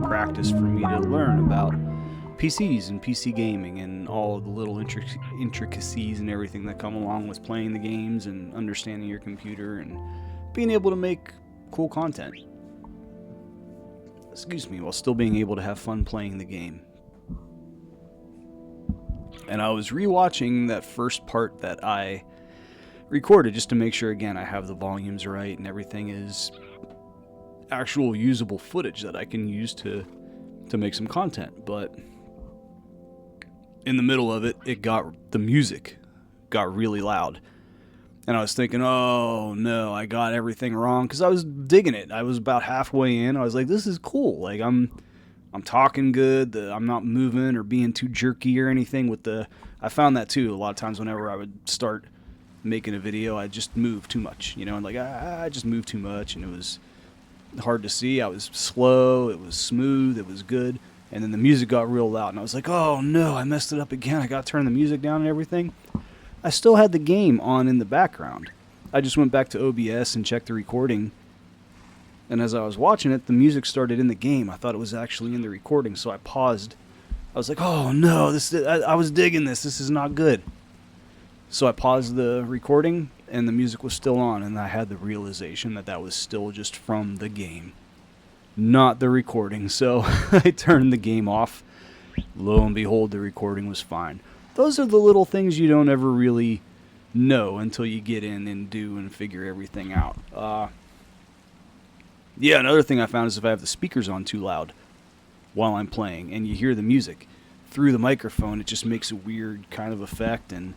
great practice for me to learn about PCs and PC gaming and all the little intricacies and everything that come along with playing the games and understanding your computer and being able to make cool content. Excuse me, while still being able to have fun playing the game. And I was rewatching that first part that I recorded just to make sure, again, I have the volumes right and everything is actual usable footage that I can use to make some content. But in the middle of it, the music got really loud. And I was thinking, oh no, I got everything wrong, because I was digging it. I was about halfway in. I was like, this is cool. Like I'm talking good. I'm not moving or being too jerky or anything I found that too. A lot of times whenever I would start making a video, I just moved too much, and like I just moved too much, and it was hard to see. I was slow, it was smooth, it was good, and then the music got real loud, and I was like, oh no, I messed it up again. I got to turn the music down and everything. I still had the game on in the background. I just went back to OBS and checked the recording, and as I was watching it, the music started in the game. I thought it was actually in the recording, so I paused. I was like, oh no, I was digging this. This is not good. So I paused the recording, and the music was still on, and I had the realization that was still just from the game, not the recording. So I turned the game off. Lo and behold, the recording was fine. Those are the little things you don't ever really know until you get in and do and figure everything out. Yeah, another thing I found is if I have the speakers on too loud while I'm playing and you hear the music through the microphone, it just makes a weird kind of effect. And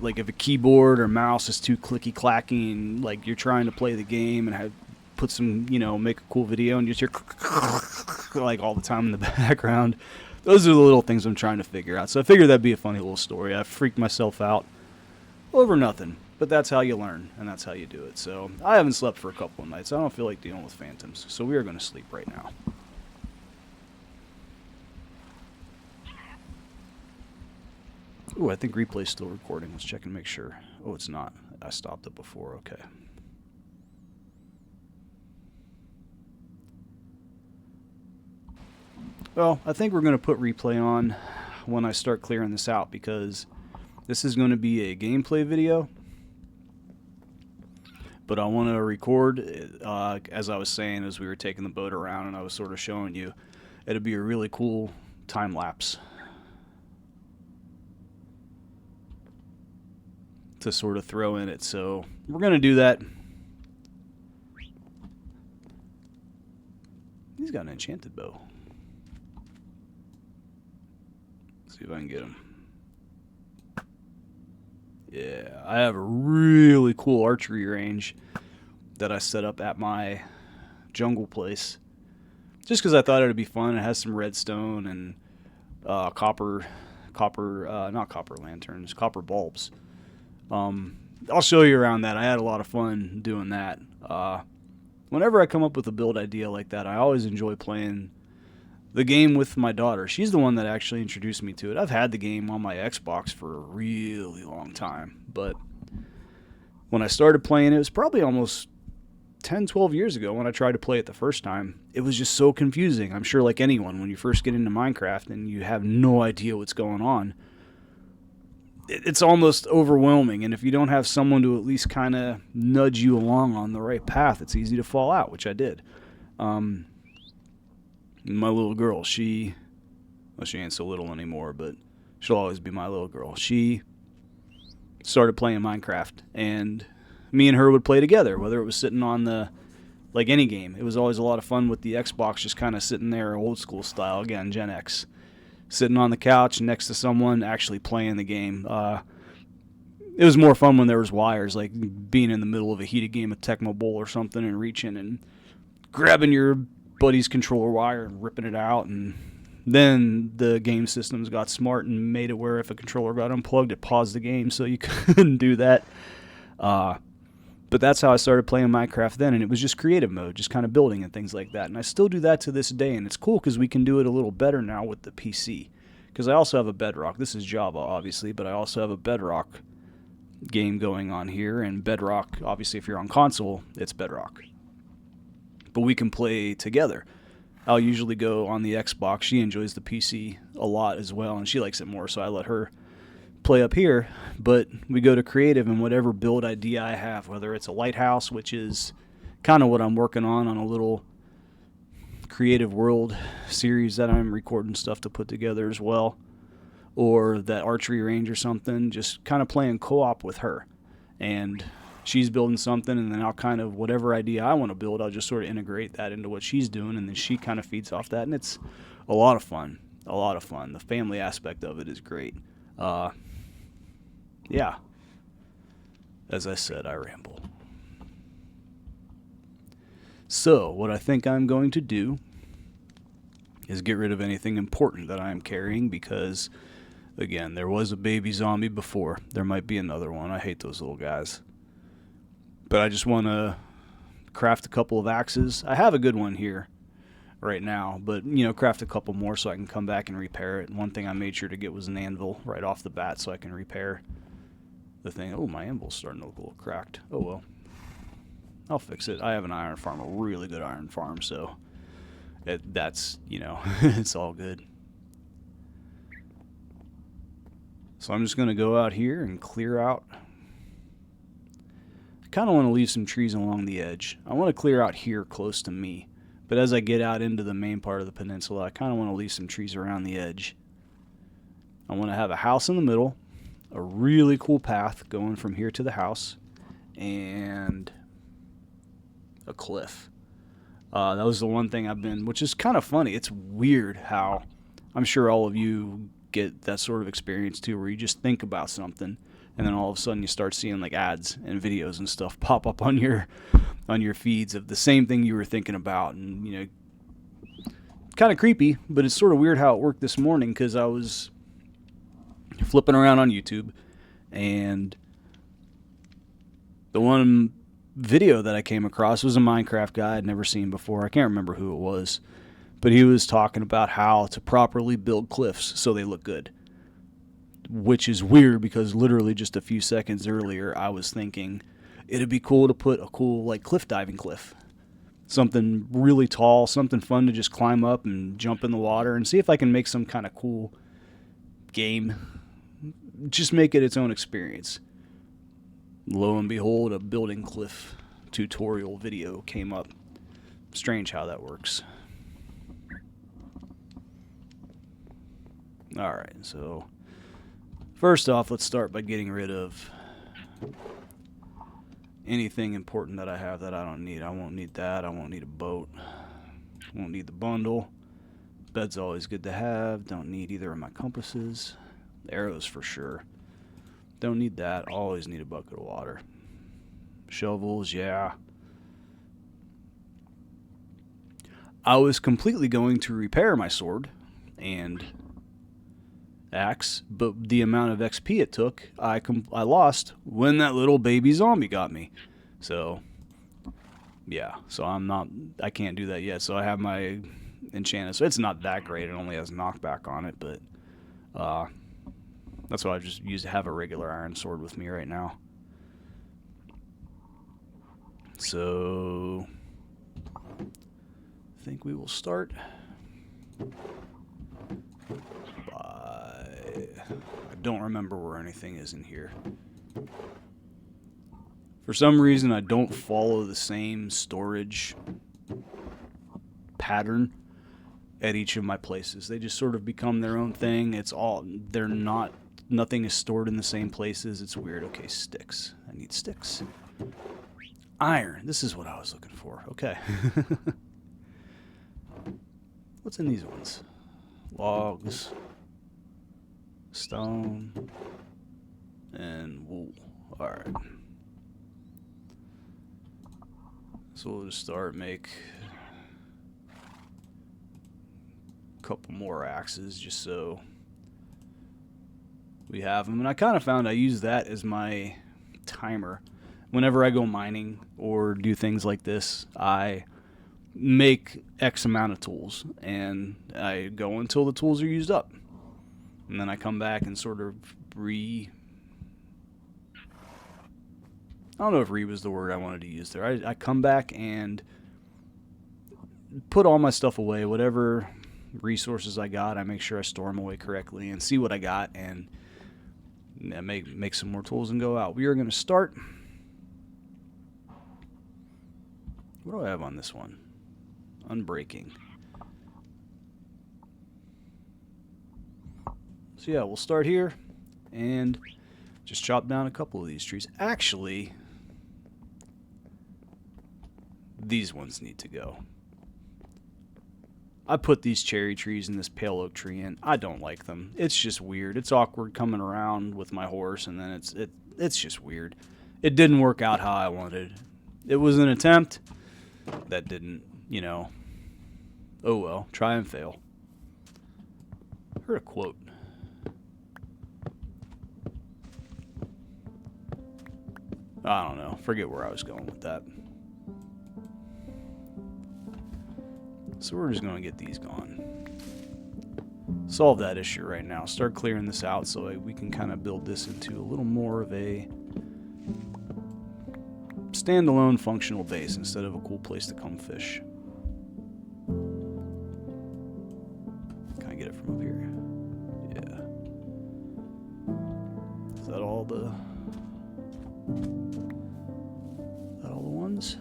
like if a keyboard or mouse is too clicky clacky and like you're trying to play the game and put some, make a cool video and you just hear like all the time in the background. Those are the little things I'm trying to figure out. So I figured that'd be a funny little story. I freaked myself out over nothing, but that's how you learn and that's how you do it. So I haven't slept for a couple of nights. I don't feel like dealing with phantoms. So we are going to sleep right now. Ooh, I think replay's still recording. Let's check and make sure. Oh, it's not. I stopped it before. Okay. Well, I think we're going to put replay on when I start clearing this out, because this is going to be a gameplay video. But I want to record, as I was saying, as we were taking the boat around and I was sort of showing you, it'd be a really cool time lapse to sort of throw in it. So we're going to do that. He's got an enchanted bow. Let's see if I can get him. Yeah, I have a really cool archery range that I set up at my jungle place, just because I thought it would be fun. It has some redstone and not copper lanterns, copper bulbs. I'll show you around that. I had a lot of fun doing that. Whenever I come up with a build idea like that, I always enjoy playing the game with my daughter. She's the one that actually introduced me to it. I've had the game on my Xbox for a really long time, but when I started playing it, it was probably almost 10, 12 years ago when I tried to play it the first time. It was just so confusing. I'm sure like anyone, when you first get into Minecraft and you have no idea what's going on, it's almost overwhelming, and if you don't have someone to at least kind of nudge you along on the right path, it's easy to fall out, which I did. My little girl, she ain't so little anymore, but she'll always be my little girl. She started playing Minecraft, and me and her would play together, whether it was sitting on like any game. It was always a lot of fun with the Xbox, just kind of sitting there old school style, again, Gen X. Sitting on the couch next to someone actually playing the game. It was more fun when there was wires, like being in the middle of a heated game of Tecmo Bowl or something and reaching and grabbing your buddy's controller wire and ripping it out. And then the game systems got smart and made it where if a controller got unplugged, it paused the game, so you couldn't do that. But that's how I started playing Minecraft then, and it was just creative mode, just kind of building and things like that. And I still do that to this day, and it's cool because we can do it a little better now with the PC. Because I also have a Bedrock. This is Java, obviously, but I also have a Bedrock game going on here. And Bedrock, obviously, if you're on console, it's Bedrock. But we can play together. I'll usually go on the Xbox. She enjoys the PC a lot as well, and she likes it more, so I let her play up here. But we go to creative, and whatever build idea I have, whether it's a lighthouse, which is kind of what I'm working on a little creative world series that I'm recording stuff to put together as well, or that archery range or something, just kind of playing co-op with her. And she's building something, and then I'll kind of, whatever idea I want to build, I'll just sort of integrate that into what she's doing, and then she kind of feeds off that, and it's a lot of fun. A lot of fun. The family aspect of it is great. Yeah. As I said, I ramble. So, what I think I'm going to do is get rid of anything important that I am carrying, because, again, there was a baby zombie before. There might be another one. I hate those little guys. But I just want to craft a couple of axes. I have a good one here right now, but, craft a couple more so I can come back and repair it. And one thing I made sure to get was an anvil right off the bat so I can repair the thing. Oh, my anvil's starting to look a little cracked. Oh, well. I'll fix it. I have an iron farm, a really good iron farm, so that's, it's all good. So I'm just going to go out here and clear out. I kind of want to leave some trees along the edge. I want to clear out here close to me. But as I get out into the main part of the peninsula, I kind of want to leave some trees around the edge. I want to have a house in the middle, a really cool path going from here to the house, and a cliff. That was the one thing which is kind of funny. It's weird how, I'm sure all of you get that sort of experience too, where you just think about something, and then all of a sudden you start seeing like ads and videos and stuff pop up on your feeds of the same thing you were thinking about. And kind of creepy, but it's sort of weird how it worked this morning, because I was flipping around on YouTube, and the one video that I came across was a Minecraft guy I'd never seen before. I can't remember who it was, but he was talking about how to properly build cliffs so they look good. Which is weird, because literally just a few seconds earlier I was thinking it'd be cool to put a cool like cliff diving cliff. Something really tall, something fun to just climb up and jump in the water and see if I can make some kind of cool game. Just make it its own experience. Lo and behold, a building cliff tutorial video came up. Strange how that works. Alright, so first off, let's start by getting rid of anything important that I have that I don't need. I won't need that. I won't need a boat. Won't need the bundle. Bed's always good to have. Don't need either of my compasses. Arrows for sure. Don't need that. Always need a bucket of water. Shovels, yeah. I was completely going to repair my sword and axe, but the amount of XP it took, I lost when that little baby zombie got me. So, yeah. So I can't do that yet. So I have my enchanted. So it's not that great. It only has knockback on it, but that's what I just used to have a regular iron sword with me right now. So I think we will start by, I don't remember where anything is in here. For some reason I don't follow the same storage pattern at each of my places. They just sort of become their own thing. Nothing is stored in the same places. It's weird. Okay, sticks. I need sticks. Iron. This is what I was looking for. Okay. What's in these ones? Logs, stone, and wool. Alright. So we'll just make a couple more axes just so we have them. And I kind of found I use that as my timer. Whenever I go mining or do things like this, I make X amount of tools, and I go until the tools are used up. And then I come back and sort of I don't know if was the word I wanted to use there. I come back and put all my stuff away. Whatever resources I got, I make sure I store them away correctly and see what I got, and make some more tools and go out. We are going to start. What do I have on this one? Unbreaking. So yeah, we'll start here and just chop down a couple of these trees. Actually, these ones need to go. I put these cherry trees and this pale oak tree in. I don't like them. It's just weird. It's awkward coming around with my horse, and then it's just weird. It didn't work out how I wanted. It was an attempt that didn't, you know. Oh well, try and fail. I heard a quote. I don't know. Forget where I was going with that. So we're just going to get these gone. Solve that issue right now. Start clearing this out so we can kind of build this into a little more of a standalone functional base instead of a cool place to come fish. Can I get it from up here? Yeah. Is that all the ones?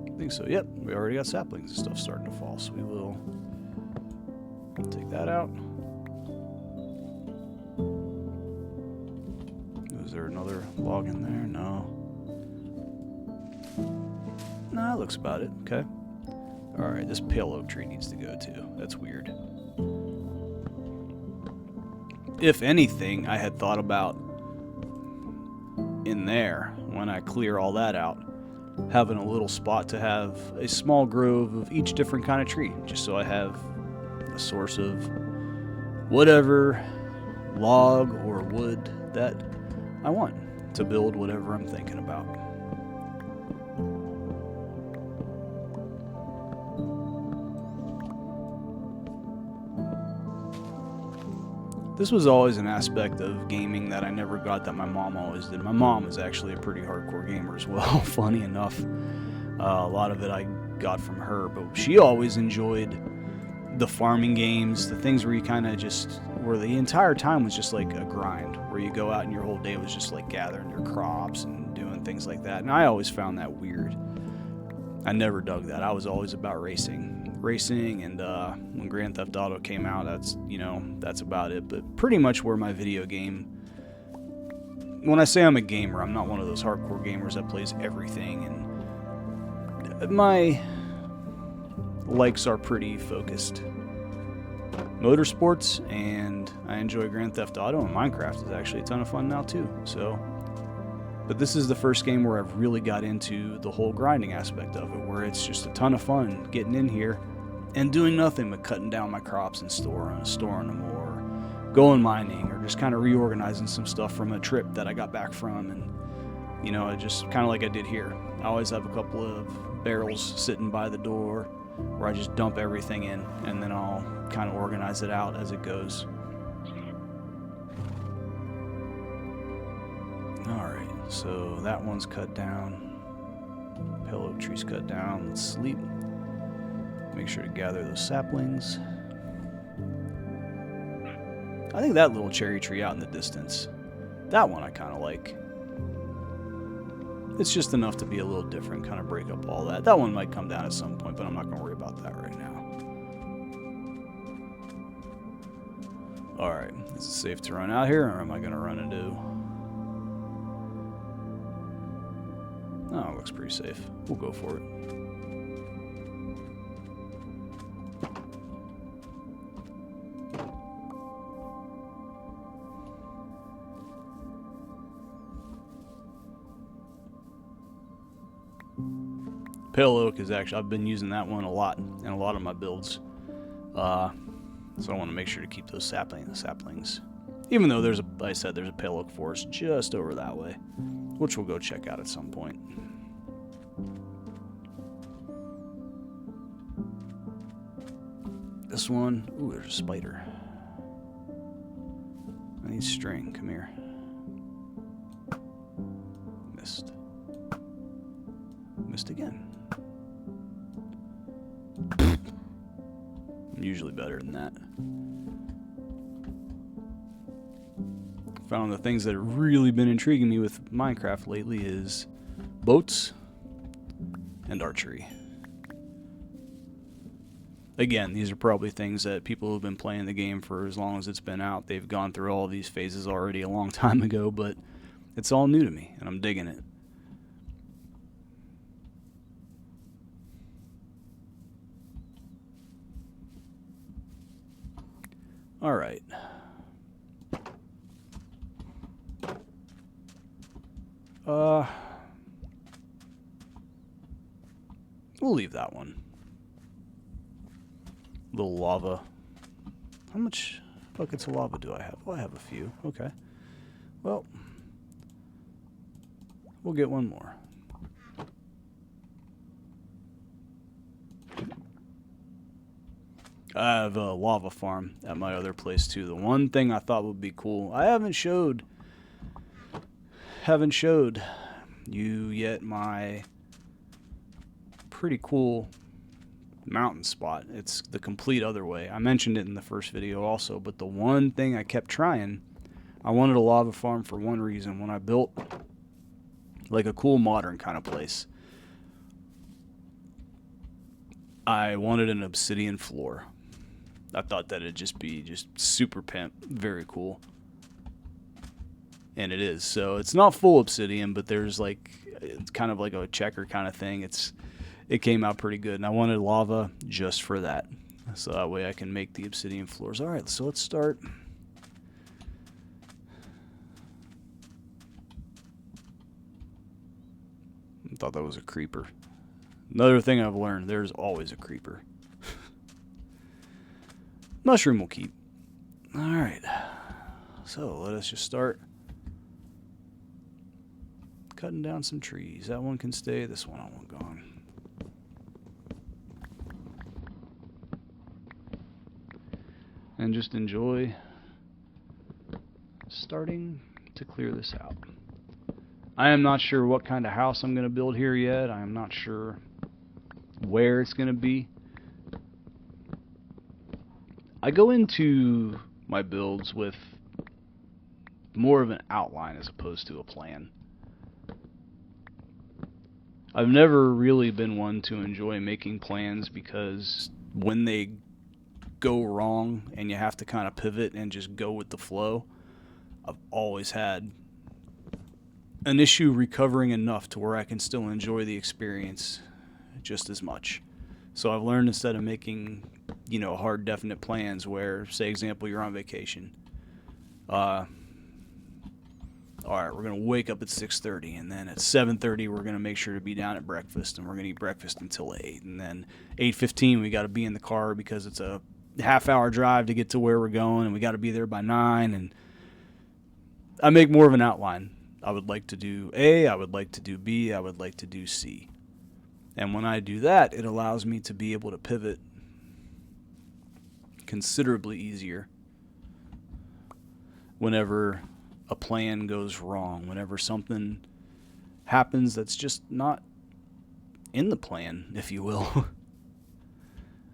I think so. Yep, we already got saplings and stuff starting to fall, so we will take that out. Is there another log in there? No. No, that looks about it. Okay. Alright, this pale oak tree needs to go too. That's weird. If anything, I had thought about in there, when I clear all that out, having a little spot to have a small grove of each different kind of tree, just so I have a source of whatever log or wood that I want to build whatever I'm thinking about. This was always an aspect of gaming that I never got that my mom always did. My mom is actually a pretty hardcore gamer as well, funny enough. A lot of it I got from her, but she always enjoyed the farming games, the things where you kind of just, where the entire time was just like a grind, where you go out and your whole day was just like gathering your crops and doing things like that. And I always found that weird. I never dug that. I was always about racing, and when Grand Theft Auto came out, that's about it. But pretty much where my video game, when I say I'm a gamer, I'm not one of those hardcore gamers that plays everything, and my likes are pretty focused. Motorsports, and I enjoy Grand Theft Auto, and Minecraft is actually a ton of fun now too. So, but this is the first game where I've really got into the whole grinding aspect of it, where it's just a ton of fun getting in here and doing nothing but cutting down my crops and storing them, or going mining, or just kind of reorganizing some stuff from a trip that I got back from. And I just kind of like I did here. I always have a couple of barrels sitting by the door where I just dump everything in, and then I'll kind of organize it out as it goes. Alright, so that one's cut down. Pale oak tree's cut down. Let's sleep. Make sure to gather those saplings. I think that little cherry tree out in the distance, that one I kind of like. It's just enough to be a little different, kind of break up all that. That one might come down at some point, but I'm not going to worry about that right now. Alright, is it safe to run out here, or am I going to run into... Oh, it looks pretty safe. We'll go for it. Pale oak is actually, I've been using that one a lot in a lot of my builds. So I want to make sure to keep those saplings. Even though there's like I said, there's a pale oak forest just over that way, which we'll go check out at some point. This one, ooh, there's a spider. I need string, come here. Missed. left again. I'm usually better than that. Found the things that have really been intriguing me with Minecraft lately is boats and archery. Again, these are probably things that people who've been playing the game for as long as it's been out, they've gone through all these phases already a long time ago, but it's all new to me, and I'm digging it. All right. We'll leave that one. Little lava. How much buckets of lava do I have? Oh, I have a few. Okay. Well, we'll get one more. I have a lava farm at my other place too. The one thing I thought would be cool, I haven't showed you yet my pretty cool mountain spot. It's the complete other way. I mentioned it in the first video also, but the one thing I kept trying, I wanted a lava farm for one reason. When I built like a cool modern kind of place, I wanted an obsidian floor. I thought that it'd just be super pimp, very cool. And it is. So it's not full obsidian, but there's like, it's kind of like a checker kind of thing. It came out pretty good, and I wanted lava just for that. So that way I can make the obsidian floors. All right, so let's start. I thought that was a creeper. Another thing I've learned, there's always a creeper. Mushroom will keep. All right. So let us just start cutting down some trees. That one can stay. This one I want gone. And just enjoy starting to clear this out. I am not sure what kind of house I'm going to build here yet. I am not sure where it's going to be. I go into my builds with more of an outline as opposed to a plan. I've never really been one to enjoy making plans, because when they go wrong and you have to kind of pivot and just go with the flow, I've always had an issue recovering enough to where I can still enjoy the experience just as much. So I've learned, instead of making, hard, definite plans where, say, example, you're on vacation. All right, we're going to wake up at 6:30, and then at 7:30 we're going to make sure to be down at breakfast, and we're going to eat breakfast until 8. And then 8:15 we got to be in the car because it's a half-hour drive to get to where we're going, and we got to be there by 9. And I make more of an outline. I would like to do A, I would like to do B, I would like to do C. And when I do that, it allows me to be able to pivot considerably easier whenever a plan goes wrong, whenever something happens that's just not in the plan, if you will.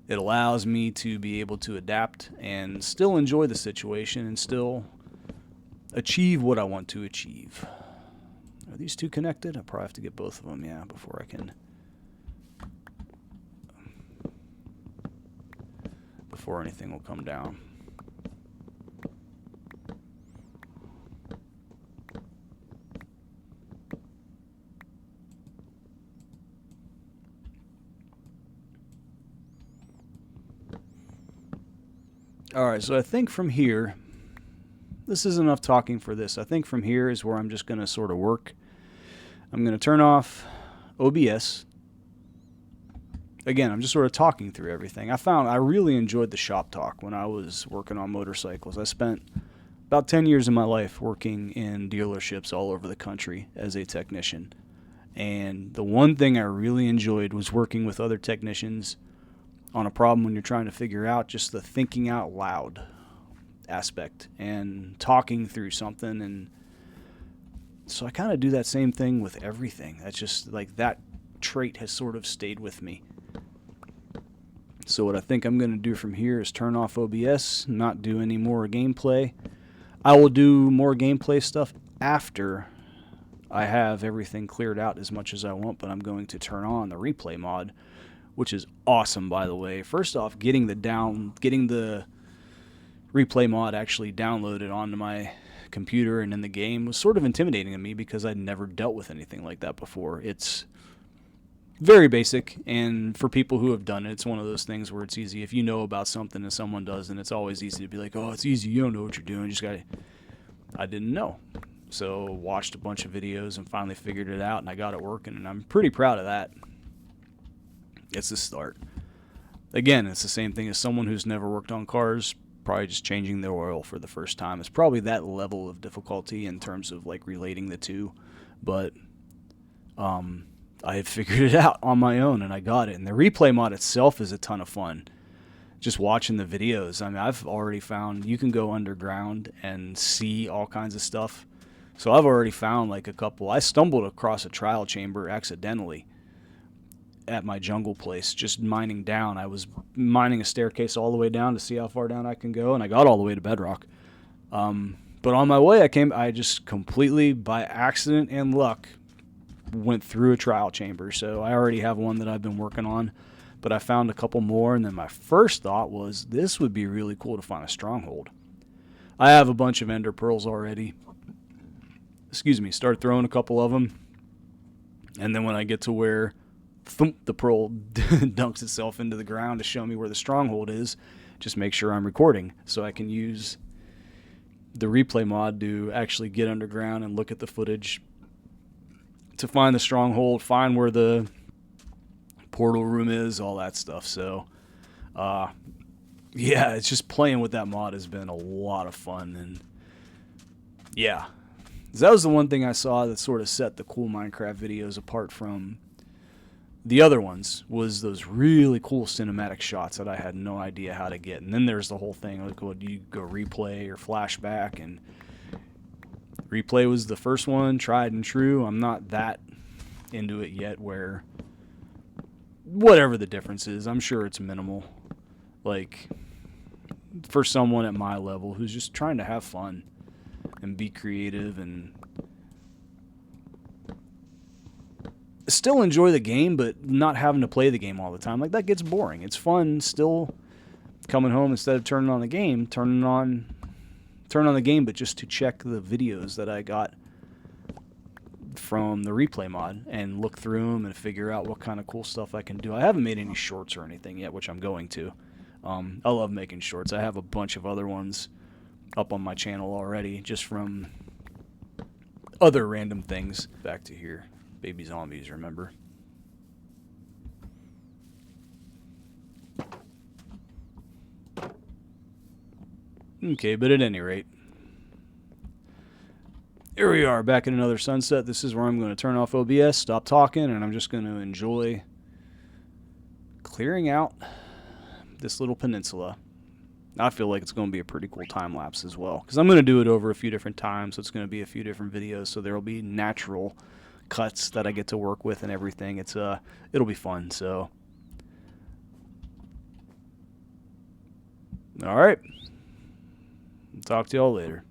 It allows me to be able to adapt and still enjoy the situation and still achieve what I want to achieve. Are these two connected? I probably have to get both of them, yeah, before I can... before anything will come down. Alright, so I think from here, this is enough talking for this. I think from here is where I'm just going to sort of work. I'm going to turn off OBS. Again, I'm just sort of talking through everything. I found I really enjoyed the shop talk when I was working on motorcycles. I spent about 10 years of my life working in dealerships all over the country as a technician. And the one thing I really enjoyed was working with other technicians on a problem when you're trying to figure out just the thinking out loud aspect and talking through something. And so I kind of do that same thing with everything. That's just like that trait has sort of stayed with me. So what I think I'm going to do from here is turn off OBS, not do any more gameplay. I will do more gameplay stuff after I have everything cleared out as much as I want, but I'm going to turn on the replay mod, which is awesome, by the way. First off, getting the replay mod actually downloaded onto my computer and in the game was sort of intimidating to me because I'd never dealt with anything like that before. It's very basic, and for people who have done it, it's one of those things where it's easy. If you know about something and someone doesn't, it's always easy to be like, oh, it's easy, you don't know what you're doing, you just gotta... I didn't know. So watched a bunch of videos and finally figured it out, and I got it working, and I'm pretty proud of that. It's the start. Again, it's the same thing as someone who's never worked on cars, probably just changing their oil for the first time. It's probably that level of difficulty in terms of like relating the two, but I had figured it out on my own, and I got it. And the replay mod itself is a ton of fun. Just watching the videos. I mean, I've already found you can go underground and see all kinds of stuff. So I've already found like a couple. I stumbled across a trial chamber accidentally at my jungle place, just mining down. I was mining a staircase all the way down to see how far down I can go, and I got all the way to bedrock. But on my way, I just completely by accident and luck went through a trial chamber. So I already have one that I've been working on, but I found a couple more, and then my first thought was this would be really cool to find a stronghold. I have a bunch of ender pearls already. Start throwing a couple of them, and then when I get to where thump, the pearl dunks itself into the ground to show me where the stronghold is, just make sure I'm recording so I can use the replay mod to actually get underground and look at the footage to find the stronghold, find where the portal room is, all that stuff. So yeah, it's just playing with that mod has been a lot of fun. And yeah, that was the one thing I saw that sort of set the cool Minecraft videos apart from the other ones, was those really cool cinematic shots that I had no idea how to get. And then there's the whole thing like, well, do you go replay or flashback? And replay was the first one, tried and true. I'm not that into it yet, where whatever the difference is, I'm sure it's minimal. Like, for someone at my level who's just trying to have fun and be creative and still enjoy the game, but not having to play the game all the time, like that gets boring. It's fun still coming home, instead of turning on the game, turn on the game, but just to check the videos that I got from the replay mod and look through them and figure out what kind of cool stuff I can do. I haven't made any shorts or anything yet, which I'm going to. I love making shorts. I have a bunch of other ones up on my channel already, just from other random things. Back to here. Baby zombies, remember? Okay, but at any rate, here we are, back in another sunset. This is where I'm going to turn off OBS, stop talking, and I'm just going to enjoy clearing out this little peninsula. I feel like it's going to be a pretty cool time lapse as well, because I'm going to do it over a few different times, so it's going to be a few different videos, so there will be natural cuts that I get to work with and everything. It'll be fun. So all right, talk to y'all later.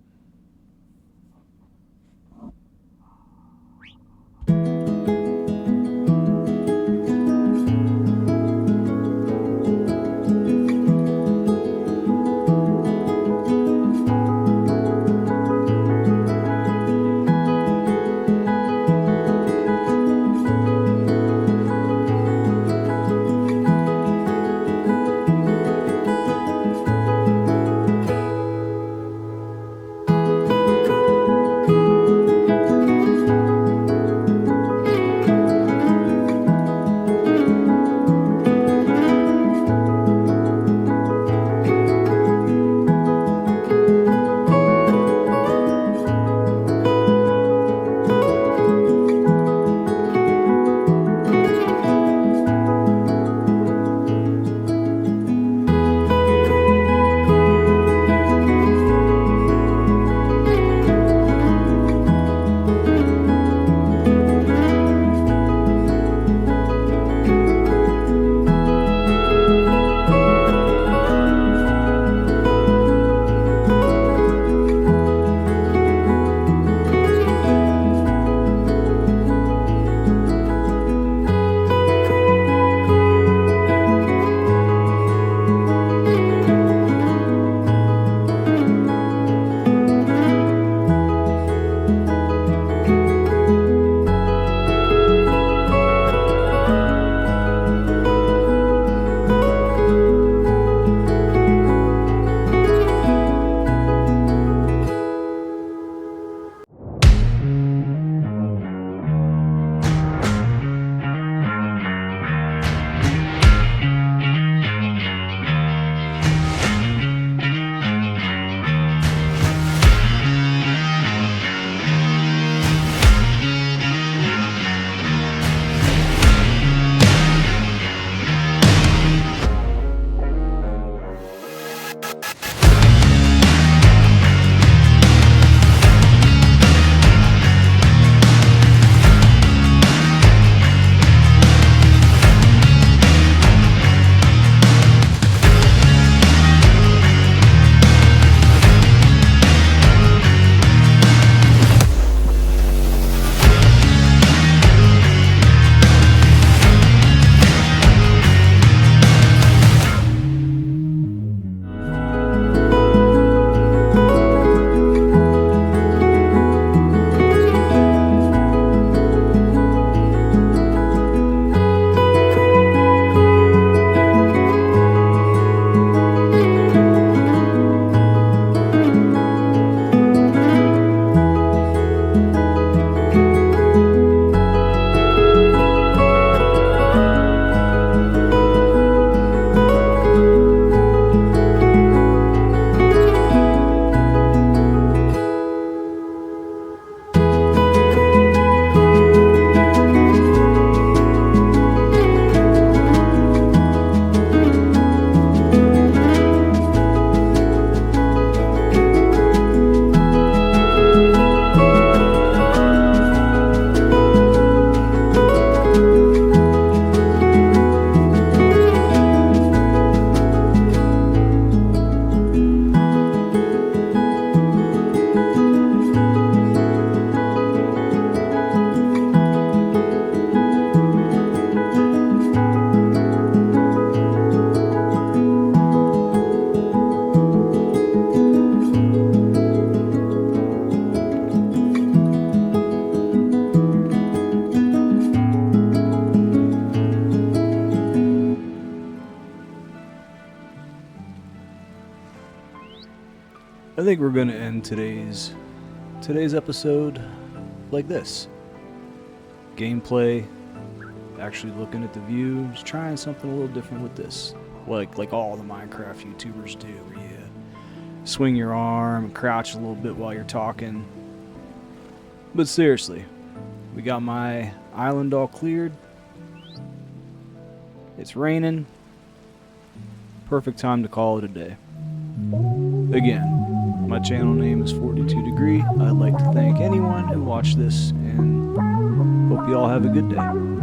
think we're gonna end today's episode like this. Gameplay, actually looking at the view, just trying something a little different with this. Like all the Minecraft YouTubers do, where you swing your arm, crouch a little bit while you're talking. But seriously, we got my island all cleared. It's raining. Perfect time to call it a day. Again, my channel name is 42 Degree. I'd like to thank anyone who watched this and hope you all have a good day.